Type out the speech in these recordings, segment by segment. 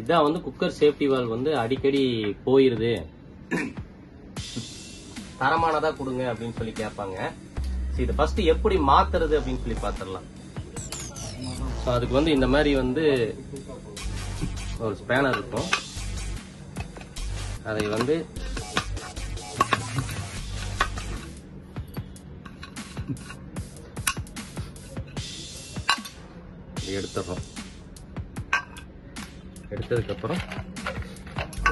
இதான் வந்து cooker safety valve வந்து அடிக்கடி போயிருது, தரமானதா கொடுங்க அப்படின்னு சொல்லி கேட்பாங்க. இது ஃபர்ஸ்ட் எப்படி மாத்துறது அப்படின்னு சொல்லி பாத்துடலாம். அதுக்கு வந்து இந்த மாதிரி வந்து ஒரு ஸ்பேனர் இருக்கும். அதை வந்து எடுத்துடுறோம். எடுத்ததுக்கு அப்புறம்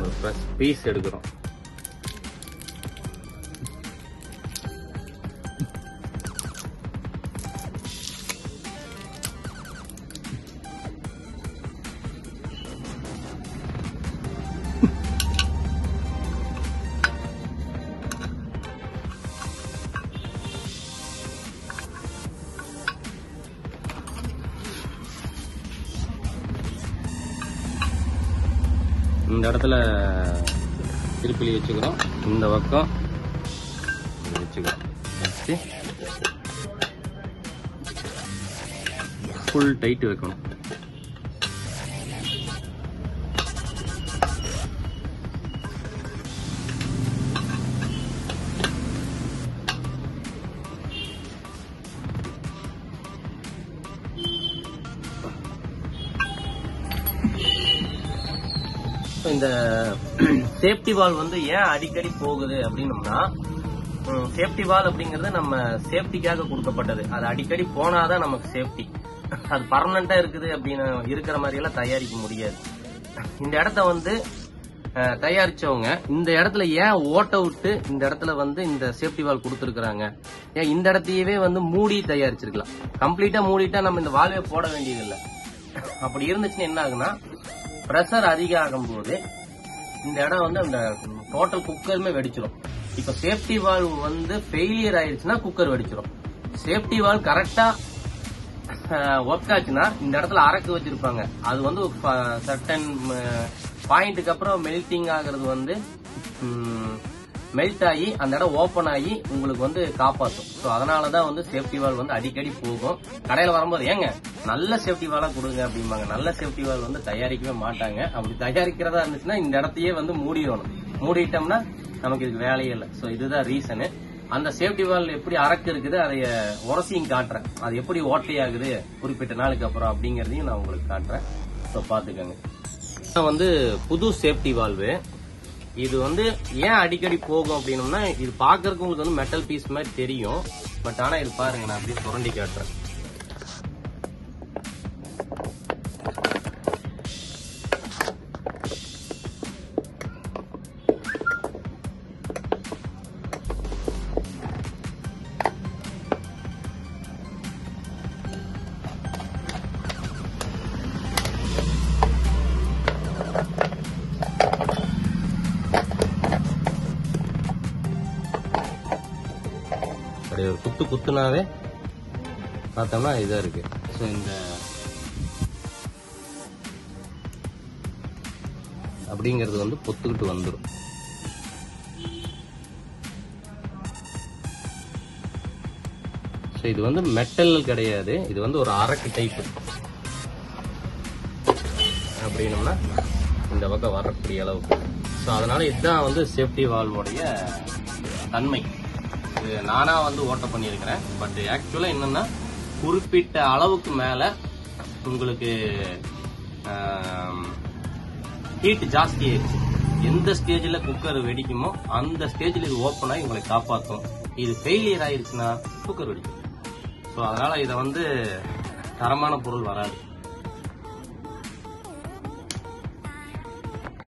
ஒரு பீஸ் எடுக்கிறோம். இந்த இடத்துல திருப்பிலி வச்சுக்கிறோம், இந்த பக்கம் வச்சுக்கிறோம். வச்சு ஃபுல் டைட் வைக்கணும். இந்த சேஃப்டி வால்வ் வந்து ஏன் அடிக்கடி போகுது அப்படின்னம்னா, சேஃப்டி வால்வ் அப்படிங்கறது நம்ம சேஃப்டிக்காக கொடுக்கப்பட்டது. அது அடிக்கடி போனாதான் நமக்கு சேஃப்டி. அது பர்மனண்டா இருக்குது அப்படின்னு இருக்கிற மாதிரி எல்லாம் தயாரிக்க முடியாது. இந்த இடத்த வந்து தயாரிச்சவங்க இந்த இடத்துல ஏன் ஓட்ட விட்டு இந்த இடத்துல வந்து இந்த சேஃப்டி வால்வ் கொடுத்துருக்காங்க? ஏன் இந்த இடத்தையவே வந்து மூடி தயாரிச்சிருக்கலாம். கம்ப்ளீட்டா மூடிட்டா நம்ம இந்த வால்வே போட வேண்டியது இல்லை. அப்படி இருந்துச்சுன்னா என்ன ஆகுனா, பிரஷர் அதிகம் ஆகும் போது இந்த இடம் வந்து அந்த டோட்டல் குக்கருமே வெடிச்சிடும். இப்ப சேஃப்டி வால்வ் வந்து ஃபெயிலியர் ஆயிடுச்சுன்னா குக்கர் வெடிச்சிடும். சேஃப்டி வால்வ் கரெக்டா ஒர்க் ஆச்சுன்னா இந்த இடத்துல அரக்கு வச்சிருப்பாங்க. அது வந்து சர்டன் பாயிண்ட்டுக்கு அப்புறம் மெல்டிங் ஆகுறது வந்து மெல்ட் ஆகி அந்த இடம் ஓபன் ஆகி உங்களுக்கு வந்து காப்பாற்றும். ஸோ அதனாலதான் வந்து சேஃப்டி வால்வ் வந்து அடிக்கடி போகும். கடையில வரும்போது ஏங்க நல்ல சேஃப்டி வாலா கொடுங்க அப்படிம்பாங்க. நல்ல சேஃப்டி வால்வ் வந்து தயாரிக்கவே மாட்டாங்க. அப்படி தயாரிக்கிறதா இருந்துச்சுன்னா இந்த இடத்தையே வந்து மூடிடணும். மூடிட்டோம்னா நமக்கு இதுக்கு வேலையே இல்லை. ஸோ இதுதான் ரீசனு. அந்த சேஃப்டி வால்வ் எப்படி அரக்கு இருக்குது அதைய உரசியும் காட்டுறேன். அது எப்படி ஓட்டையாகுது குறிப்பிட்ட நாளுக்கு அப்புறம் அப்படிங்கறதையும் நான் உங்களுக்கு காட்டுறேன். ஸோ பாத்துக்கோங்க. வந்து புது சேஃப்டி வால்வு இது வந்து ஏன் அடிக்கடி போகும் அப்படின்னம்னா, இது பாக்குறதுக்கு உங்களுக்கு வந்து மெட்டல் பீஸ் மாதிரி தெரியும். பட் ஆனா இது பாருங்க, நான் அப்படியே சுரண்டி காட்டுறேன். ஒரு குத்துனாவே பார்த்தோம்னா இதா இருக்கு. ஸோ இந்த அப்படிங்கிறது வந்து பொத்துக்கிட்டு வந்துடும். ஸோ இது வந்து மெட்டல் கிடையாது, இது வந்து ஒரு அரக்கு டைப். அப்படின்னம்னா இந்த பக்கம் வரக்கூடிய அளவுக்கு. ஸோ அதனால இதுதான் வந்து சேஃப்டி வால்வோடைய தன்மை. இது நானா வந்து ஓட்ட பண்ணியிருக்கிறேன். பட் ஆக்சுவலா என்னன்னா, குறிப்பிட்ட அளவுக்கு மேல உங்களுக்கு ஹீட் ஜாஸ்தி ஆயிடுச்சு. எந்த ஸ்டேஜ்ல குக்கர் வெடிக்குமோ அந்த ஸ்டேஜ்ல இது ஓப்பன் ஆகி உங்களை காப்பாற்றும். இது ஃபெயிலியர் ஆயிடுச்சுன்னா குக்கர் வெடிக்கும். ஸோ அதனால இதை வந்து தரமான பொருள் வராது.